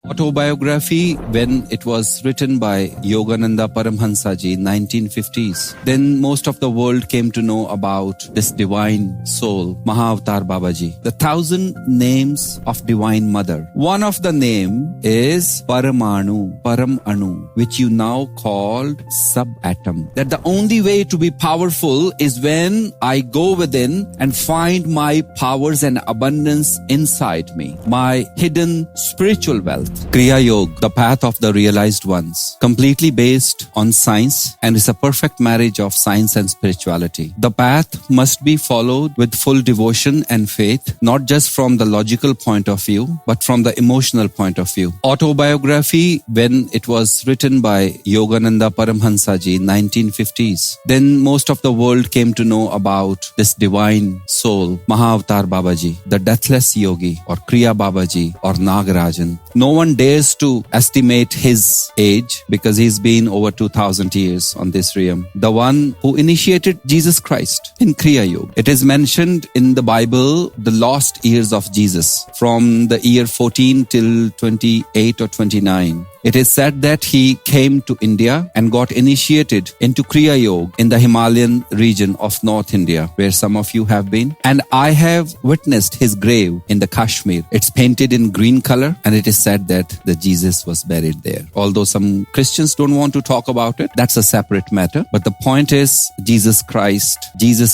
Autobiography, when it was written by Yogananda Paramahansa Ji in 1950s, then most of the world came to know about this divine soul, Mahavatar Babaji. The 1,000 names of Divine Mother. One of the name is Paramanu, which you now called subatom. That the only way to be powerful is when I go within and find my powers and abundance inside me, my hidden spiritual wealth. Kriya Yoga, the path of the realized ones, completely based on science and is a perfect marriage of science and spirituality. The path must be followed with full devotion and faith, not just from the logical point of view, but from the emotional point of view. Autobiography, when it was written by Yogananda Paramahansa Ji in 1950s, then most of the world came to know about this divine soul, Mahavatar Babaji, the deathless yogi, or Kriya Babaji, or Nagarajan. No one dares to estimate his age because he's been over 2,000 years on this realm. The one who initiated Jesus Christ in Kriya Yoga. It is mentioned in the Bible, the lost years of Jesus, from the year 14 till 28 or 29. It is said that he came to India and got initiated into Kriya Yoga in the Himalayan region of North India, where some of you have been. And I have witnessed his grave in the Kashmir. It's painted in green color, and it is said that the Jesus was buried there. Although some Christians don't want to talk about it, that's a separate matter. But the point is, Jesus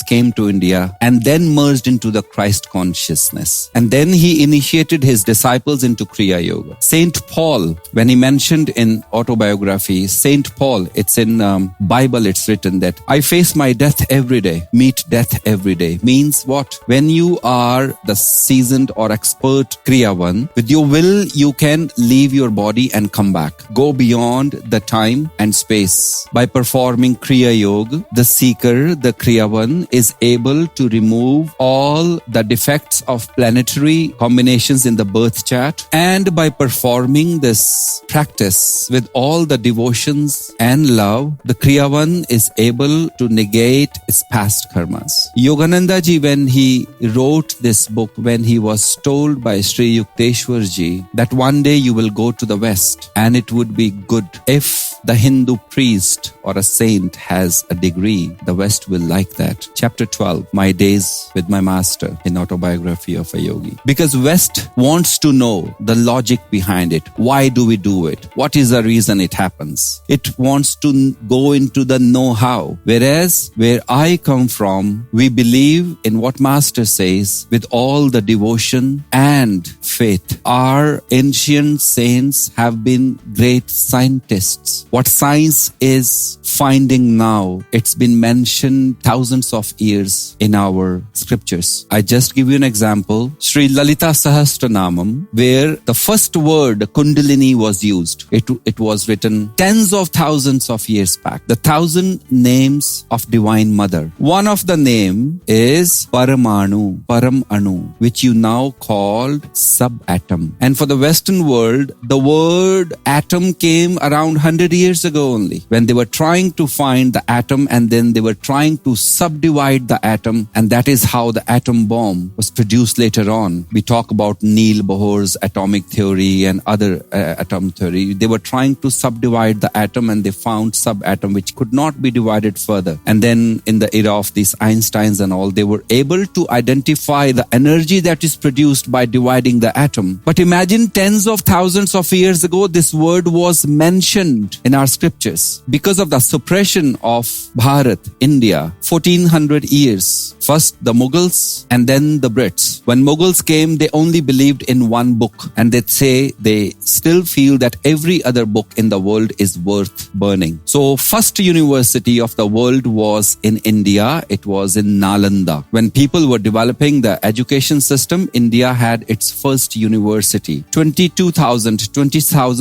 came to India and then merged into the Christ consciousness. And then he initiated his disciples into Kriya Yoga. Saint Paul, when he mentioned in Autobiography, Saint Paul, it's in Bible, it's written that I face my death every day, meet death every day. Means what? When you are the seasoned or expert Kriyavan, with your will, you can leave your body and come back. Go beyond the time and space. By performing Kriya Yoga, the seeker, the Kriyavan, is able to remove all the defects of planetary combinations in the birth chart. And by performing this practice with all the devotions and love, the Kriyavan is able to negate its past karmas. Yogananda Ji, when he wrote this book, when he was told by Sri Yukteswar Ji that one day you will go to the West and it would be good if the Hindu priest or a saint has a degree, the West will like that. Chapter 12, My Days with My Master in Autobiography of a Yogi. Because West wants to know the logic behind it. Why do we do it? What is the reason it happens? It wants to go into the know-how. Whereas where I come from, we believe in what Master says with all the devotion and faith. Our ancient saints have been great scientists. What science is finding now, it's been mentioned thousands of years in our scriptures. I just give you an example. Sri Lalita Sahasranamam, where the first word Kundalini was used. It was written tens of thousands of years back. The 1,000 names of Divine Mother. One of the name is Paramanu, which you now called subatom. And for the Western world, the word atom came around 100 years ago only, when they were trying to find the atom and then they were trying to subdivide the atom, and that is how the atom bomb was produced later on. We talk about Niels Bohr's atomic theory and other atom theory. They were trying to subdivide the atom and they found subatom which could not be divided further. And then in the era of these Einsteins and all, they were able to identify the energy that is produced by dividing the atom. But imagine tens of thousands of years ago, this word was mentioned in our scriptures. Because of the suppression of Bharat, India, 1400 years. First the Mughals and then the Brits. When Mughals came, they only believed in one book, and they'd say they still feel that every other book in the world is worth burning. So first university of the world was in India. It was in Nalanda. When people were developing the education system, India had its first university. 20,000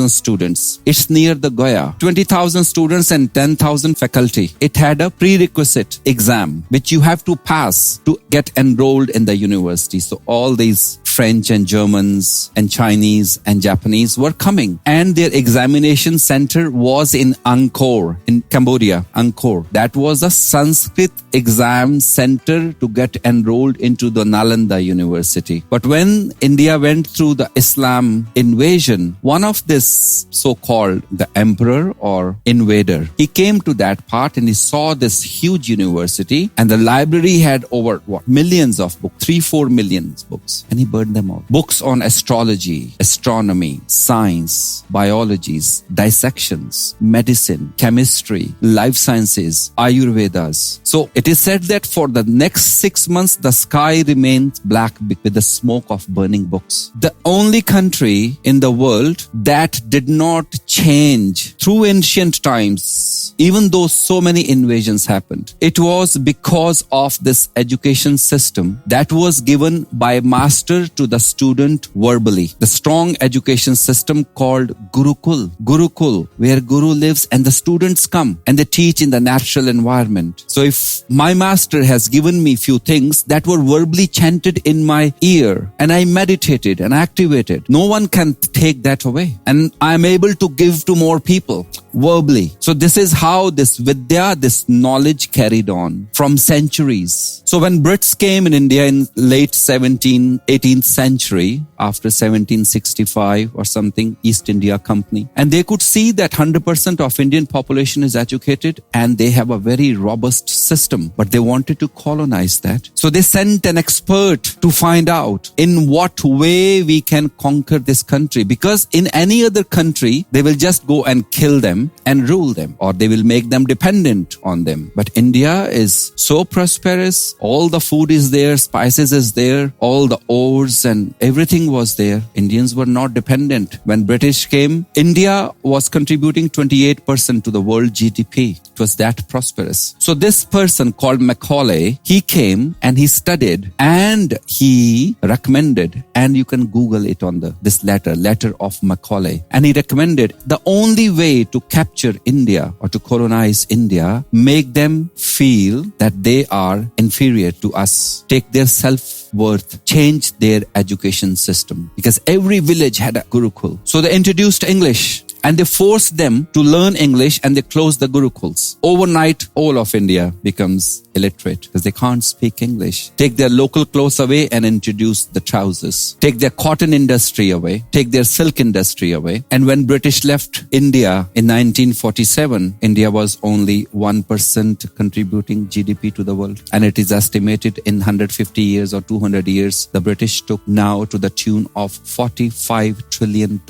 students. It's near the Goa. 20,000 students and 10,000 faculty. It had a prerequisite exam which you have to pass to get enrolled in the university. So all these French and Germans and Chinese and Japanese were coming. And their examination center was in Angkor, in Cambodia, Angkor. That was a Sanskrit exam center to get enrolled into the Nalanda University. But when India went through the Islam invasion, one of this so-called the emperor or invader, he came to that part and he saw this huge university, and the library had over millions of books, 3-4 million books, and he burned them all. Books on astrology, astronomy, science, biologies, dissections, medicine, chemistry, life sciences, Ayurvedas. So it is said that for the next 6 months, the sky remained black with the smoke of burning books. The only country in the world that did not change through ancient times, even though so many invasions happened, it was because of this education system that was given by master to the student verbally. The strong education system called Gurukul. Gurukul, where Guru lives and the students come and they teach in the natural environment. So if my master has given me few things that were verbally chanted in my ear and I meditated and activated, no one can take that away. And I'm able to give to more people verbally. So this is how this Vidya, this knowledge carried on from centuries. So when Brits came in India in late 18th century, after 1765 or something, East India Company, and they could see that 100% of Indian population is educated and they have a very robust system, but they wanted to colonize that. So they sent an expert to find out in what way we can conquer this country, because in any other country, they will just go and kill them and rule them, or they will make them dependent on them. But India is so prosperous. All the food is there, spices is there, all the ores and everything was there. Indians were not dependent. When British came, India was contributing 28% to the world GDP. It was that prosperous. So this person called Macaulay, he came and he studied and he recommended, and you can Google it on this letter of Macaulay. And he recommended the only way to capture India or to colonize India, make them feel that they are inferior to us, take their self-worth, change their education system, because every village had a Gurukul. So they introduced English and they forced them to learn English and they closed the Gurukuls. Overnight, all of India becomes illiterate because they can't speak English. Take their local clothes away and introduce the trousers. Take their cotton industry away. Take their silk industry away. And when British left India in 1947, India was only 1% contributing GDP to the world. And it is estimated in 150 years or 200 years, the British took now to the tune of $45 trillion.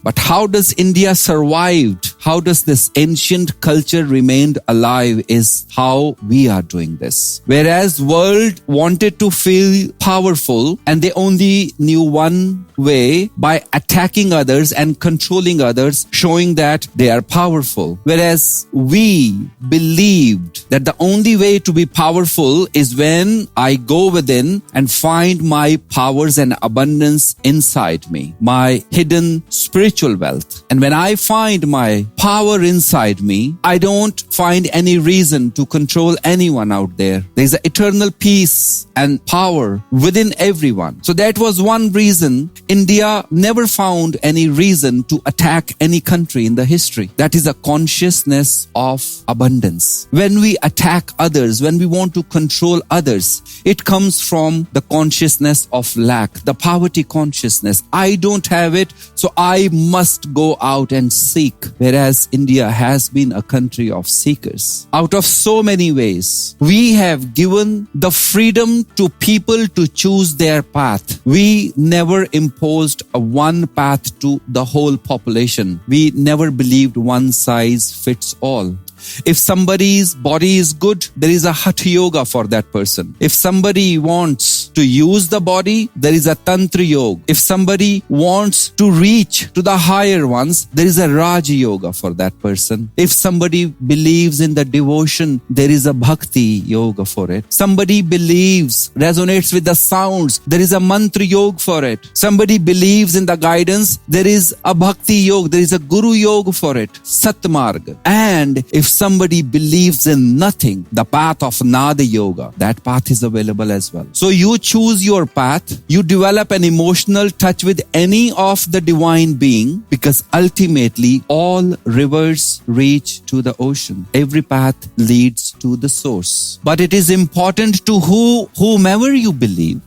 But how does India survived? How does this ancient culture remained alive is how we are doing this. Whereas world wanted to feel powerful and they only knew one way, by attacking others and controlling others, showing that they are powerful. Whereas we believed that the only way to be powerful is when I go within and find my powers and abundance inside me, my hidden spiritual wealth. And when I find my power inside me, I don't find any reason to control anyone out there. There's an eternal peace and power within everyone. So that was one reason India never found any reason to attack any country in the history. That is a consciousness of abundance. When we attack others, when we want to control others, it comes from the consciousness of lack, the poverty consciousness. I don't have it, so I must go out and seek. Whereas India has been a country of seekers. Out of so many ways, we have given the freedom to people to choose their path. We never imposed a one path to the whole population. We never believed one size fits all. If somebody's body is good, there is a Hatha Yoga for that person. If somebody wants to use the body, there is a Tantra Yoga. If somebody wants to reach to the higher ones, there is a Raja Yoga for that person. If somebody believes in the devotion, there is a Bhakti Yoga for it. Somebody believes, resonates with the sounds, there is a Mantra Yoga for it. Somebody believes in the guidance, there is a Bhakti Yoga, there is a Guru Yoga for it, Satmarg. And if somebody believes in nothing, the path of Nada Yoga, that path is available as well. So you choose your path, you develop an emotional touch with any of the divine being, because ultimately all rivers reach to the ocean. Every path leads to the source. But it is important to whomever you believe,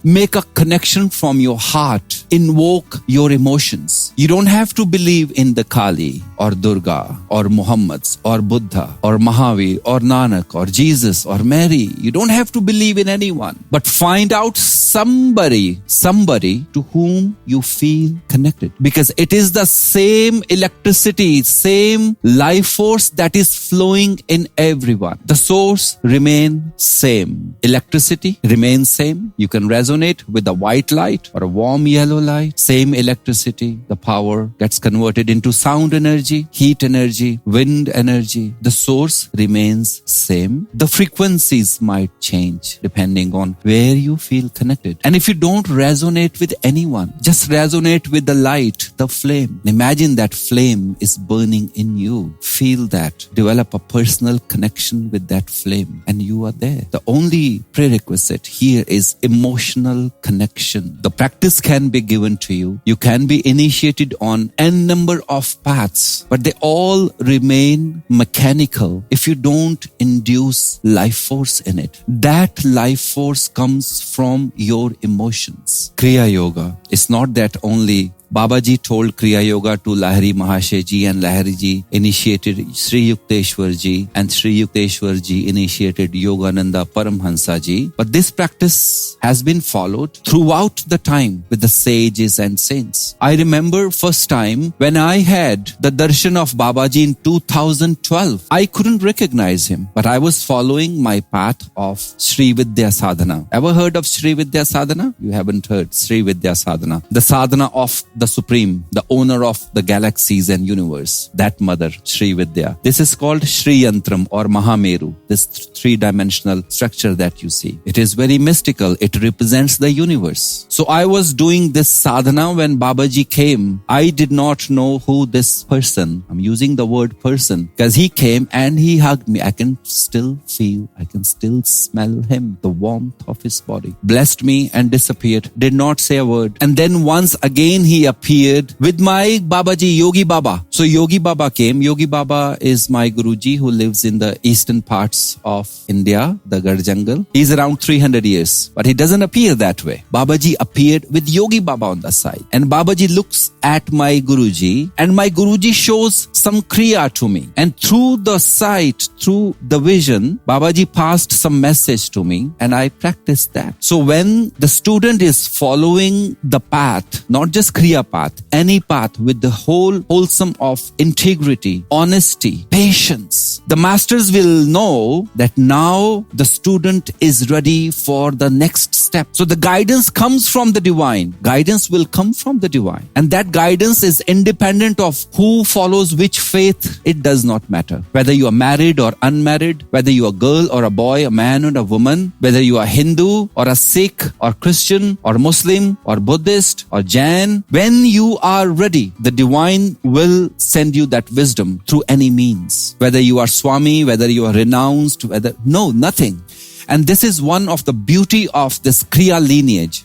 make a connection from your heart, invoke your emotions. You don't have to believe in the Kali or Durga or Muhammad's or Buddha or Mahavir or Nanak or Jesus or Mary. You don't have to believe in anyone, but find out somebody to whom you feel connected, because it is the same electricity, same life force that is flowing in everyone. The source remains same. Electricity remains same. You can resonate with a white light or a warm yellow light. Same electricity. The power gets converted into sound energy, heat energy, wind energy. The source remains same. The frequencies might change depending on where you feel connected. And if you don't resonate with anyone, just resonate with the light, the flame. Imagine that flame is burning in you. Feel that. Develop a personal connection with that flame, and you are there. The only prerequisite here is emotional connection. The practice can be given to you. You can be initiated on n number of paths, but they all remain mechanical if you don't induce life force in it. That life force comes from your emotions. Kriya Yoga is not that only. Babaji told Kriya Yoga to Lahiri Mahashay Ji, and Lahiri Ji initiated Sri Yukteswar Ji, and Sri Yukteswar Ji initiated Yogananda Paramhansa Ji. But this practice has been followed throughout the time with the sages and saints. I remember first time when I had the darshan of Babaji in 2012. I couldn't recognize him, but I was following my path of Sri Vidya Sadhana. Ever heard of Sri Vidya Sadhana? You haven't heard Sri Vidya Sadhana. The sadhana of the Supreme, the owner of the galaxies and universe, that mother, Sri Vidya. This is called Sri Yantram or Mahameru, this three-dimensional structure that you see. It is very mystical. It represents the universe. So I was doing this sadhana when Babaji came. I did not know who this person, I'm using the word person, because he came and he hugged me. I can still feel, I can still smell him, the warmth of his body. Blessed me and disappeared. Did not say a word. And then once again he appeared with my Babaji, Yogi Baba. So Yogi Baba came. Yogi Baba is my Guruji who lives in the eastern parts of India, the Gar Jungle. He's around 300 years, but he doesn't appear that way. Babaji appeared with Yogi Baba on the side. And Babaji looks at my Guruji, and my Guruji shows some Kriya to me. And through the sight, through the vision, Babaji passed some message to me, and I practiced that. So when the student is following the path, not just Kriya path, any path with the wholesome of integrity, honesty, patience, the masters will know that now the student is ready for the next step. So the guidance comes from the divine. Guidance will come from the divine. And that guidance is independent of who follows which faith. It does not matter. Whether you are married or unmarried, whether you are a girl or a boy, a man or a woman, whether you are Hindu or a Sikh or Christian or Muslim or Buddhist or Jain, when you are ready, the divine will send you that wisdom through any means. Whether you are Swami, whether you are renounced, nothing. And this is one of the beauty of this Kriya lineage.